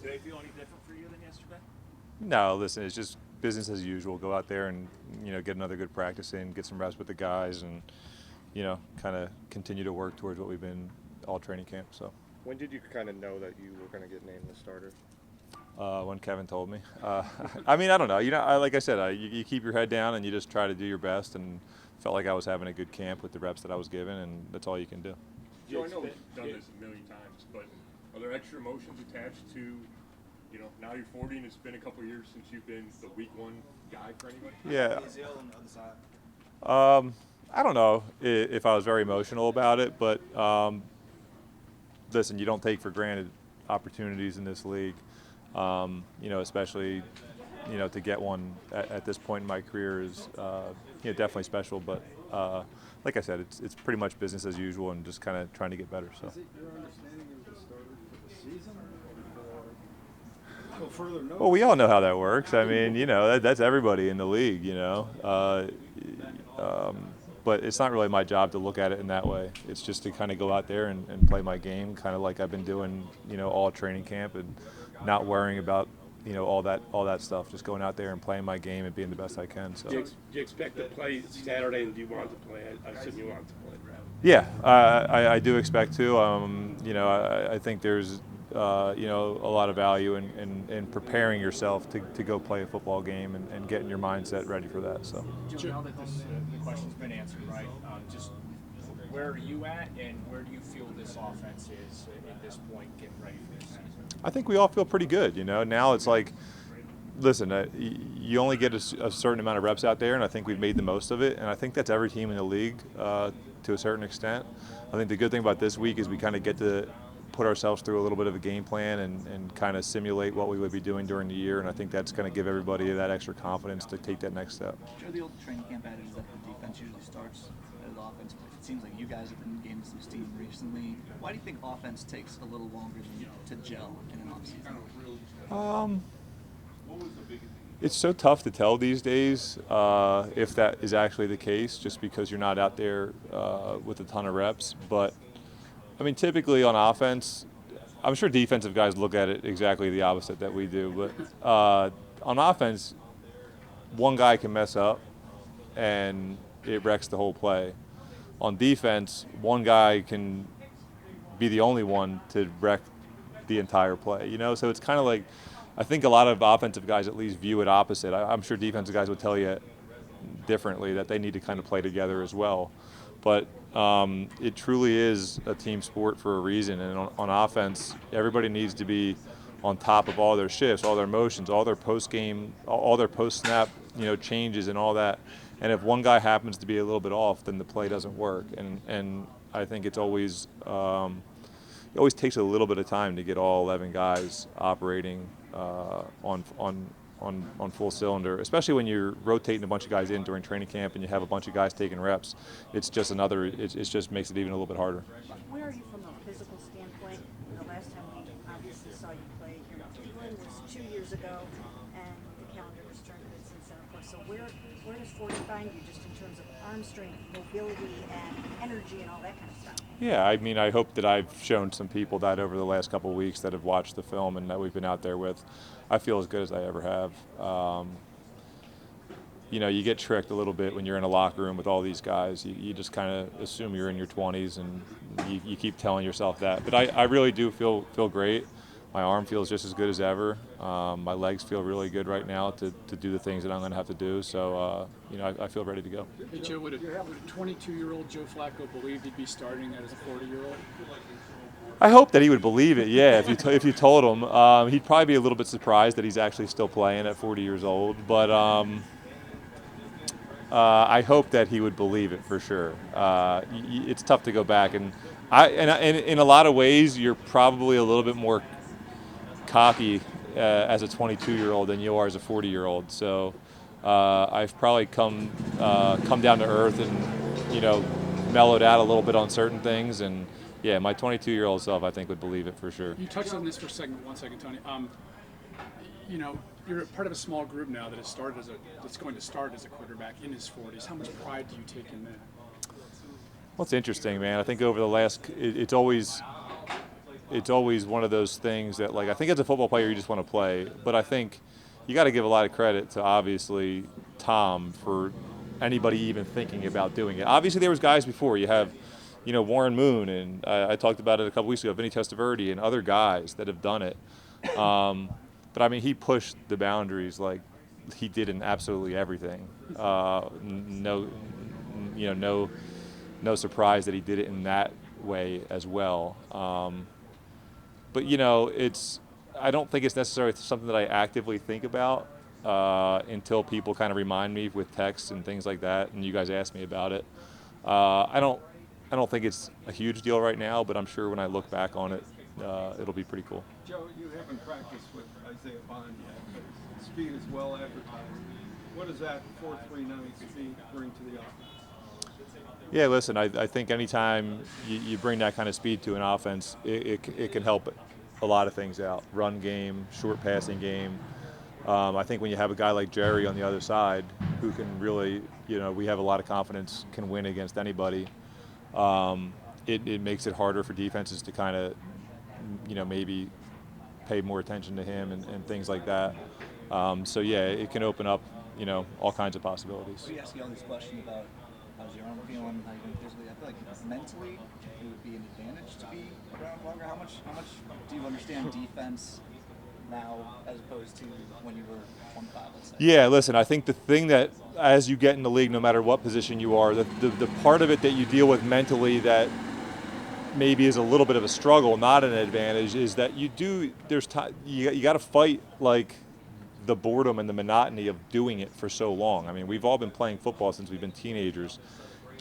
Today feel any different for you than yesterday? No, listen, it's just business as usual. Go out there and get another good practice in, get some reps with the guys, and kind of continue to work towards what we've been all training camp. So When did you kind of know that you were going to get named the starter? when Kevin told me, I mean, I don't know. Like I said, you keep your head down and you just try to do your best. And felt like I was having a good camp with the reps that I was given, and that's all you can do. Joe, I know we've done this a million times, but are there extra emotions attached to, now you're 40 and it's been a couple of years since you've been the week one guy for anybody? Yeah. Izil on the other side. I don't know if I was very emotional about it, but listen, you don't take for granted opportunities in this league, especially to get one at this point in my career is definitely special. But like I said, it's pretty much business as usual and just kind of trying to get better. So. Is it your understanding of the starter for the season or go further notice? Well, we all know how that works. I mean, that's everybody in the league, but it's not really my job to look at it in that way. It's just to kind of go out there and play my game, kind of like I've been doing, all training camp, and not worrying about, all that stuff. Just going out there and playing my game and being the best I can. So. Do you expect to play Saturday, and do you want to play? I assume you want to play. Yeah, I do expect to. I think there's a lot of value in preparing yourself to go play a football game and getting your mindset ready for that. So. Joe, now that the question's been answered, right? Just where are you at, and where do you feel this offense is at this point, getting ready for this season? I think we all feel pretty good. Now it's like, listen, you only get a certain amount of reps out there, and I think we've made the most of it. And I think that's every team in the league to a certain extent. I think the good thing about this week is we kind of get to put ourselves through a little bit of a game plan and kind of simulate what we would be doing during the year, and I think that's going to give everybody that extra confidence to take that next step. Joe, the old training camp adage is that the defense usually starts at the offense, but it seems like you guys have been gaining some steam recently. Why do you think offense takes a little longer to gel in an offseason? It's so tough to tell these days if that is actually the case, just because you're not out there with a ton of reps. But I mean, typically on offense, I'm sure defensive guys look at it exactly the opposite that we do. But on offense, one guy can mess up and it wrecks the whole play. On defense, one guy can be the only one to wreck the entire play. So it's kind of like, I think a lot of offensive guys at least view it opposite. I'm sure defensive guys would tell you differently, that they need to kind of play together as well. But it truly is a team sport for a reason. And on offense, everybody needs to be on top of all their shifts, all their motions, all their post-game, all their post-snap, changes and all that. And if one guy happens to be a little bit off, then the play doesn't work. And I think it's always it always takes a little bit of time to get all 11 guys operating on full cylinder, especially when you're rotating a bunch of guys in during training camp and you have a bunch of guys taking reps. It's just it just makes it even a little bit harder. Where are you from a physical standpoint? The last time we obviously saw you play here in Cleveland was 2 years ago, and the calendar was turned to this instead, of course. So where does 40 find you, just in terms of arm strength, mobility, and energy, and all that kind of stuff? Yeah, I mean, I hope that I've shown some people that over the last couple of weeks that have watched the film and that we've been out there with. I feel as good as I ever have. You get tricked a little bit when you're in a locker room with all these guys. You just kind of assume you're in your 20s, and you keep telling yourself that. But I really do feel great. My arm feels just as good as ever. My legs feel really good right now to do the things that I'm going to have to do. So, I feel ready to go. Hey, Joe, would a 22-year-old Joe Flacco believe he'd be starting as a 40-year-old? I hope that he would believe it, yeah, if you told him. He'd probably be a little bit surprised that he's actually still playing at 40 years old. But I hope that he would believe it for sure. It's tough to go back. And in a lot of ways, you're probably a little bit more cocky as a 22-year-old than you are as a 40-year-old. So I've probably come down to earth and mellowed out a little bit on certain things. And yeah, my 22-year-old self, I think, would believe it for sure. You touched on this for one second, Tony. You're part of a small group now that's going to start as a quarterback in his 40s. How much pride do you take in that? Well, it's interesting, man. I think over the last, it's always it's always one of those things that, like, I think as a football player you just want to play, but I think you got to give a lot of credit to obviously Tom for anybody even thinking about doing it. Obviously there was guys before. You have, Warren Moon, and I talked about it a couple weeks ago, Vinny Testaverde and other guys that have done it. But I mean, he pushed the boundaries like he did in absolutely everything. No surprise that he did it in that way as well. But I don't think it's necessarily something that I actively think about until people kind of remind me with texts and things like that, and you guys ask me about it. I don't think it's a huge deal right now, but I'm sure when I look back on it, it'll be pretty cool. Joe, you haven't practiced with Isaiah Bond yet, but his speed is well advertised. What does that 4.39 speed bring to the offense? Yeah, listen, I think anytime you bring that kind of speed to an offense, it can help a lot of things out. Run game, short passing game. I think when you have a guy like Jerry on the other side who can really, we have a lot of confidence can win against anybody, it makes it harder for defenses to kind of, maybe pay more attention to him and things like that. So, yeah, it can open up, all kinds of possibilities. We ask you all these questions about how's your arm feeling, how you doing physically. I feel like mentally it would be an advantage to be around longer. How much do you understand defense now as opposed to when you were 25, let's say? Yeah, listen, I think the thing that as you get in the league, no matter what position you are, the part of it that you deal with mentally that maybe is a little bit of a struggle, not an advantage, is that you got to fight like the boredom and the monotony of doing it for so long. I mean, we've all been playing football since we've been teenagers,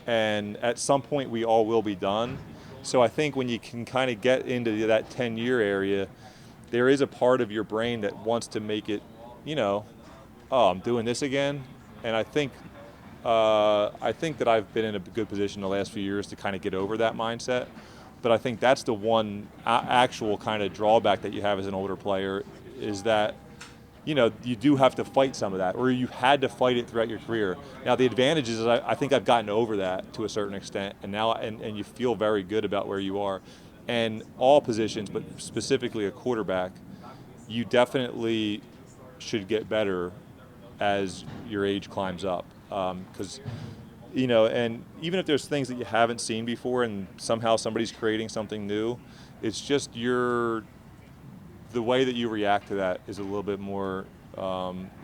and at some point we all will be done. So I think when you can kind of get into that tenure area, there is a part of your brain that wants to make it, oh, I'm doing this again. And I think that I've been in a good position the last few years to kind of get over that mindset. But I think that's the one actual kind of drawback that you have as an older player is that, you do have to fight some of that, or you had to fight it throughout your career. Now, the advantage is I think I've gotten over that to a certain extent, and now and you feel very good about where you are. And all positions, but specifically a quarterback, you definitely should get better as your age climbs up. Because, and even if there's things that you haven't seen before and somehow somebody's creating something new, it's just the way that you react to that is a little bit more,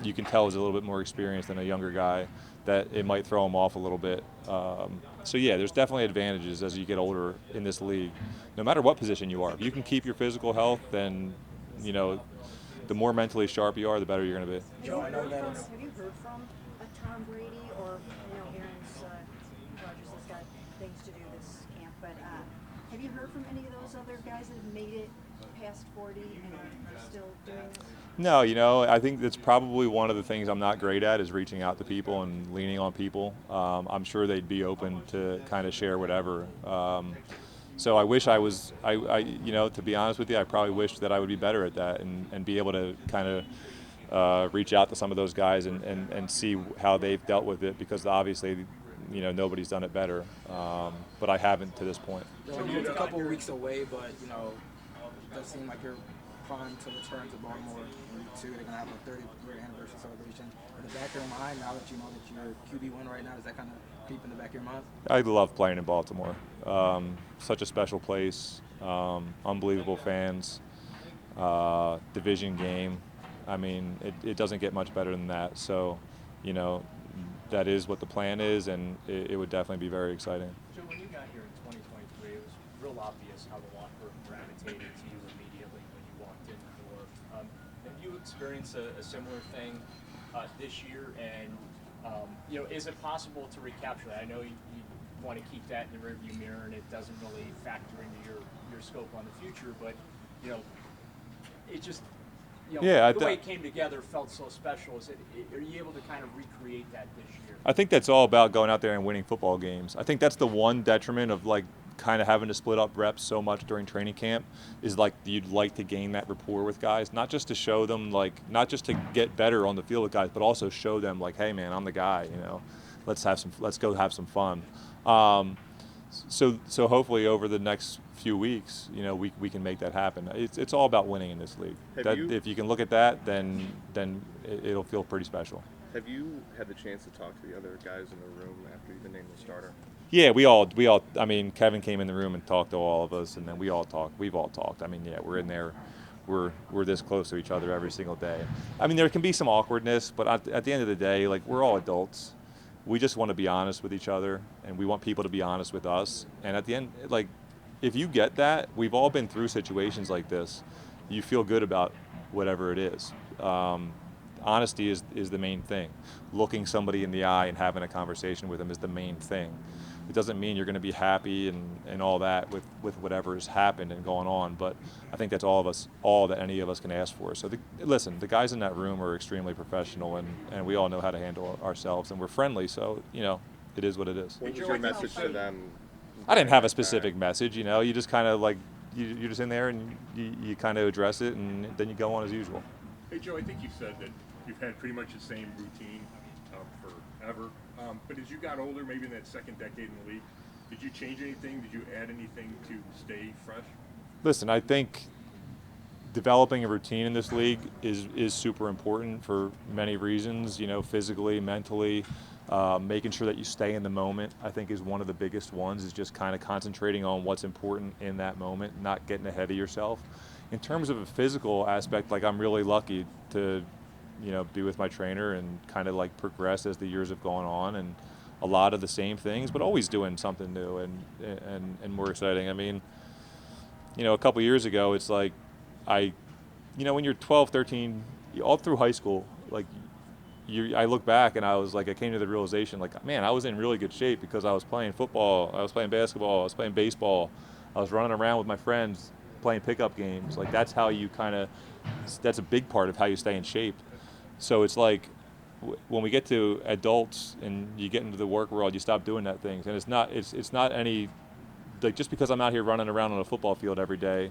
you can tell is a little bit more experienced than a younger guy, that it might throw him off a little bit. So yeah, there's definitely advantages as you get older in this league, no matter what position you are. If you can keep your physical health, then, the more mentally sharp you are, the better you're going to be. Joe, have you heard from a Tom Brady or, Aaron's, Rodgers has got things to do this camp, but have you heard from any of those other guys that have made it past 40 and are still doing this? No, I think that's probably one of the things I'm not great at is reaching out to people and leaning on people. I'm sure they'd be open to kind of share whatever. So I wish I was, to be honest with you, I probably wish that I would be better at that and be able to kind of reach out to some of those guys and see how they've dealt with it, because obviously, nobody's done it better. But I haven't to this point. So it's a couple of weeks away, but, it does seem like you're primed to return to Baltimore in week 2. They're going to have a 30th-year anniversary celebration. In the back of your mind, now that you know that you're QB1 right now, does that kind of creep in the back of your mind? I love playing in Baltimore. Such a special place, unbelievable fans, division game. I mean, it doesn't get much better than that. So, that is what the plan is, and it would definitely be very exciting. Joe, when you got here in 2023, it was real obvious how the locker room gravitated to you immediately when you walked in the door. Have you experienced a similar thing this year? And, is it possible to recapture that? I know you want to keep that in the rearview mirror, and it doesn't really factor into your scope on the future, but, it just... the way it came together felt so special. Are you able to kind of recreate that this year? I think that's all about going out there and winning football games. I think that's the one detriment of kind of having to split up reps so much during training camp is you'd like to gain that rapport with guys, not just to show them not just to get better on the field with guys, but also show them hey man, I'm the guy. Let's go have some fun. So hopefully over the next few weeks, we can make that happen. It's all about winning in this league. If you can look at that, then it'll feel pretty special. Have you had the chance to talk to the other guys in the room after you've been named the starter? Yeah, we all. I mean, Kevin came in the room and talked to all of us, and then we all talked. We've all talked. I mean, yeah, we're in there. We're this close to each other every single day. I mean, there can be some awkwardness, but at the end of the day, like, we're all adults. We just want to be honest with each other, and we want people to be honest with us. And at the end, like, if you get that, we've all been through situations like this. You feel good about whatever it is. Honesty is the main thing. Looking somebody in the eye and having a conversation with them is the main thing. It doesn't mean you're going to be happy and all that with whatever has happened and going on, but I think that's all that any of us can ask for. So listen, the guys in that room are extremely professional, and we all know how to handle ourselves, and we're friendly, so it is what it is. What was your message to them? I didn't have a specific message, you just kind of like, you're just in there and you kind of address it, and then you go on as usual. Hey, Joe, I think you said that you've had pretty much the same routine forever. But as you got older, maybe in that second decade in the league, did you change anything? Did you add anything to stay fresh? Listen, I think developing a routine in this league is super important for many reasons, physically, mentally. Making sure that you stay in the moment, I think, is one of the biggest ones, is just kind of concentrating on what's important in that moment, not getting ahead of yourself. In terms of a physical aspect, like, I'm really lucky to be with my trainer and kind of like progress as the years have gone on, and a lot of the same things, but always doing something new and more exciting. I mean, a couple years ago, it's like when you're 12, 13, all through high school, like, I look back and I was like, I came to the realization, like, man, I was in really good shape because I was playing football, I was playing basketball, I was playing baseball, I was running around with my friends playing pickup games. Like, that's a big part of how you stay in shape. So it's like, when we get to adults and you get into the work world, you stop doing that things. And it's not any, like, just because I'm out here running around on a football field every day,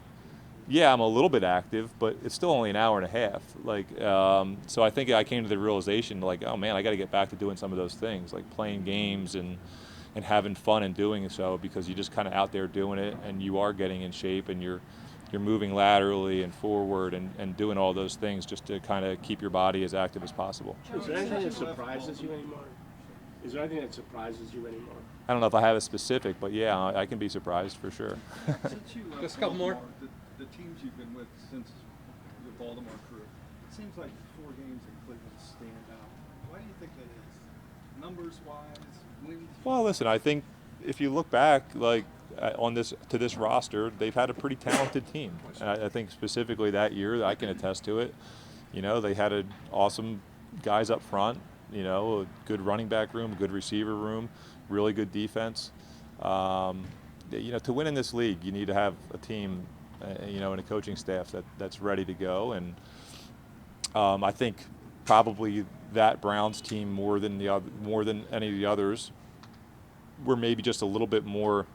yeah, I'm a little bit active, but it's still only an hour and a half. Like, so I think I came to the realization, like, oh man, I got to get back to doing some of those things, like playing games and having fun and doing so, because you're just kind of out there doing it, and you are getting in shape, and you're moving laterally and forward and doing all those things just to kind of keep your body as active as possible. Is there anything that surprises you anymore? I don't know if I have a specific, but yeah, I can be surprised for sure. Since you left Just a couple more. Baltimore, the teams you've been with since your Baltimore career, it seems like 4 games in Cleveland stand out. Why do you think that is? Numbers-wise, wins? Well, listen, I think if you look back, like, to this roster, they've had a pretty talented team. And I think specifically that year, I can attest to it. They had awesome guys up front, a good running back room, a good receiver room, really good defense. To win in this league, you need to have a team, and a coaching staff that's ready to go. And I think probably that Browns team more than any of the others were maybe just a little bit more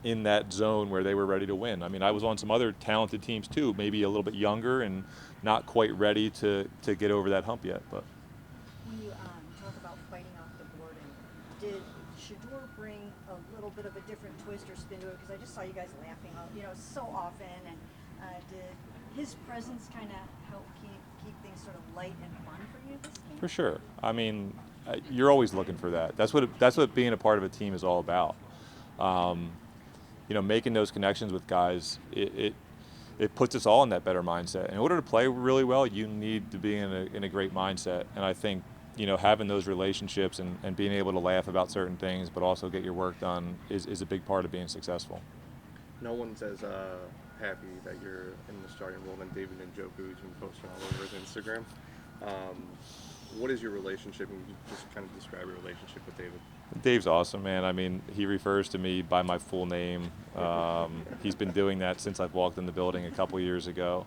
in that zone where they were ready to win. I mean, I was on some other talented teams too, maybe a little bit younger and not quite ready to get over that hump yet. But When you talk about fighting off the board, and did Shador bring a little bit of a different twist or spin to it? Because I just saw you guys laughing, so often, and did his presence kind of help keep things sort of light and fun for you this game? for sure, I mean, you're always looking for that. That's what being a part of a team is all about. Making those connections with guys, it puts us all in that better mindset. In order to play really well, you need to be in a great mindset. And I think, having those relationships and being able to laugh about certain things, but also get your work done is a big part of being successful. No one's as happy that you're in the starting role than David and Joe, who's been posting all over his Instagram. What is your relationship? And you just kind of describe your relationship with David. Dave's awesome, man. I mean, he refers to me by my full name. He's been doing that since I've walked in the building a couple years ago.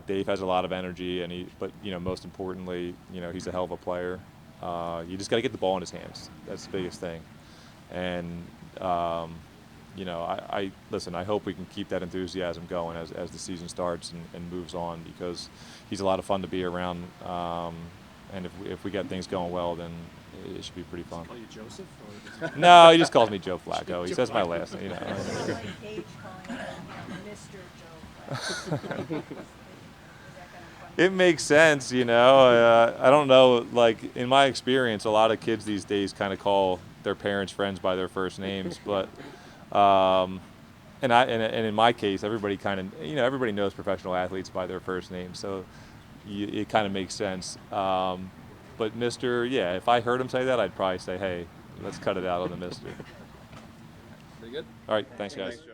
Dave has a lot of energy, but most importantly, he's a hell of a player. You just got to get the ball in his hands. That's the biggest thing. And listen, I hope we can keep that enthusiasm going as the season starts and moves on, because he's a lot of fun to be around. And if we get things going well, then it should be pretty fun. Call you Joseph? Or No, he just calls me Joe Flacco. He says my last name. You know. Like Paige calling him, Mr. Joe Flacco. Is that kind of funny? It makes sense, you know. I don't know, like in my experience, a lot of kids these days kind of call their parents' friends by their first names, but and in my case, everybody kind of, you know, everybody knows professional athletes by their first name, so it kind of makes sense. But Mr., yeah, if I heard him say that, I'd probably say, hey, let's cut it out on the Mr. Pretty good. All right, thanks guys. Thanks, Joe.